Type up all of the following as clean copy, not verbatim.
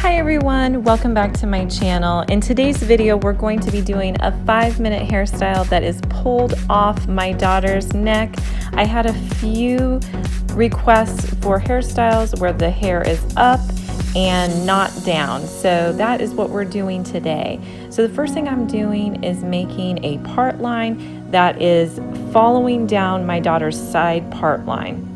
Hi everyone, welcome back to my channel. In today's video, we're going to be doing a 5-minute hairstyle that is pulled off my daughter's neck. I had a few requests for hairstyles where the hair is up and not down. So that is what we're doing today. So the first thing I'm doing is making a part line that is following down my daughter's side part line.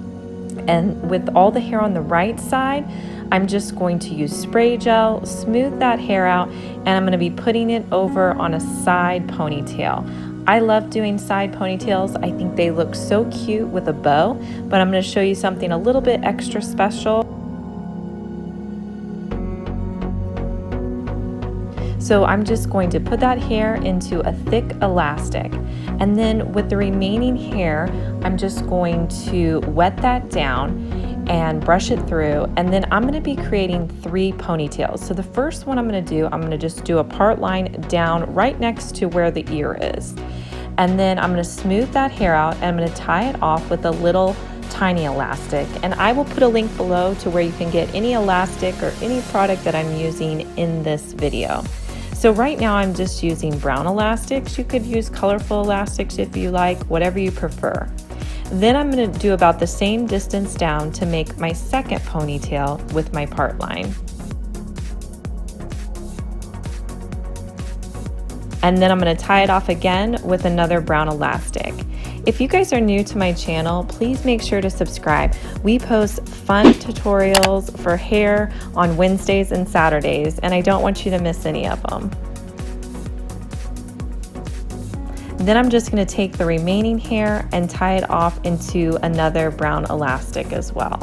And with all the hair on the right side, I'm just going to use spray gel, smooth that hair out, and I'm going to be putting it over on a side ponytail. I love doing side ponytails. I think they look so cute with a bow, but I'm going to show you something a little bit extra special. So I'm just going to put that hair into a thick elastic, and then with the remaining hair, I'm just going to wet that down and brush it through, and then I'm going to be creating 3 ponytails. So the first one I'm going to just do a part line down right next to where the ear is, and then I'm going to smooth that hair out and I'm going to tie it off with a little tiny elastic, and I will put a link below to where you can get any elastic or any product that I'm using in this video. So right now I'm just using brown elastics. You could use colorful elastics if you like, whatever you prefer. Then I'm going to do about the same distance down to make my second ponytail with my part line. And then I'm going to tie it off again with another brown elastic. If you guys are new to my channel, please make sure to subscribe. We post fun tutorials for hair on Wednesdays and Saturdays, and I don't want you to miss any of them. Then I'm just going to take the remaining hair and tie it off into another brown elastic as well.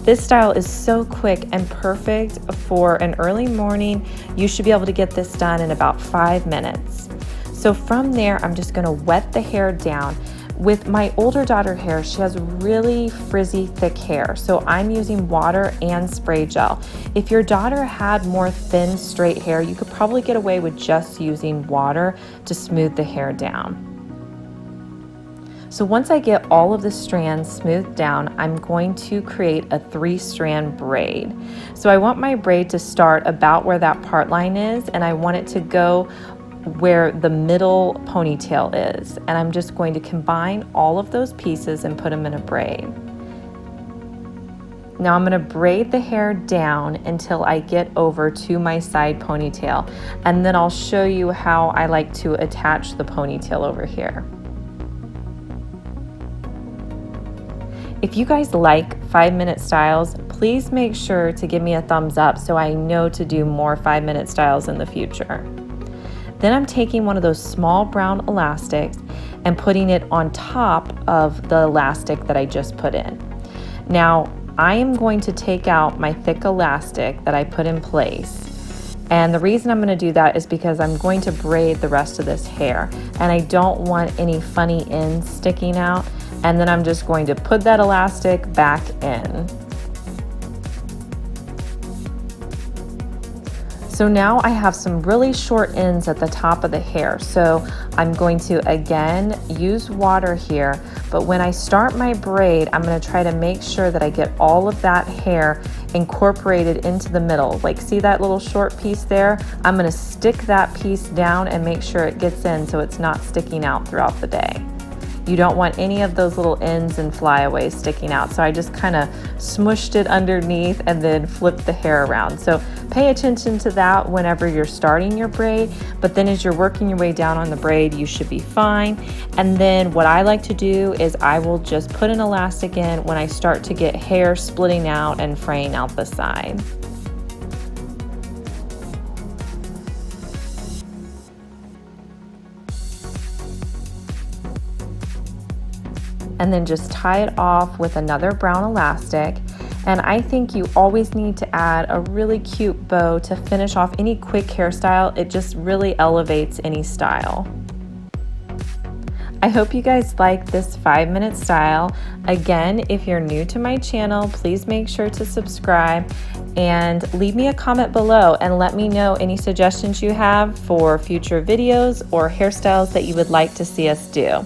This style is so quick and perfect for an early morning. You should be able to get this done in about 5 minutes. So from there, I'm just going to wet the hair down. With my older daughter hair, she has really frizzy, thick hair, so I'm using water and spray gel. If your daughter had more thin, straight hair, you could probably get away with just using water to smooth the hair down. So once I get all of the strands smoothed down, I'm going to create a 3-strand braid. So I want my braid to start about where that part line is, and I want it to go where the middle ponytail is, and I'm just going to combine all of those pieces and put them in a braid. Now I'm going to braid the hair down until I get over to my side ponytail, and then I'll show you how I like to attach the ponytail over here. If you guys like 5-minute styles, please make sure to give me a thumbs up so I know to do more 5-minute styles in the future. Then I'm taking one of those small brown elastics and putting it on top of the elastic that I just put in. Now, I am going to take out my thick elastic that I put in place. And the reason I'm going to do that is because I'm going to braid the rest of this hair, and I don't want any funny ends sticking out. And then I'm just going to put that elastic back in. So now I have some really short ends at the top of the hair. So I'm going to again use water here, but when I start my braid, I'm going to try to make sure that I get all of that hair incorporated into the middle. Like, see that little short piece there? I'm going to stick that piece down and make sure it gets in so it's not sticking out throughout the day. You don't want any of those little ends and flyaways sticking out. So I just kind of smushed it underneath and then flipped the hair around. So pay attention to that whenever you're starting your braid, but then as you're working your way down on the braid, you should be fine. And then what I like to do is I will just put an elastic in when I start to get hair splitting out and fraying out the side. And then just tie it off with another brown elastic. And I think you always need to add a really cute bow to finish off any quick hairstyle. It just really elevates any style. I hope you guys like this 5-minute style. Again, if you're new to my channel, please make sure to subscribe and leave me a comment below and let me know any suggestions you have for future videos or hairstyles that you would like to see us do.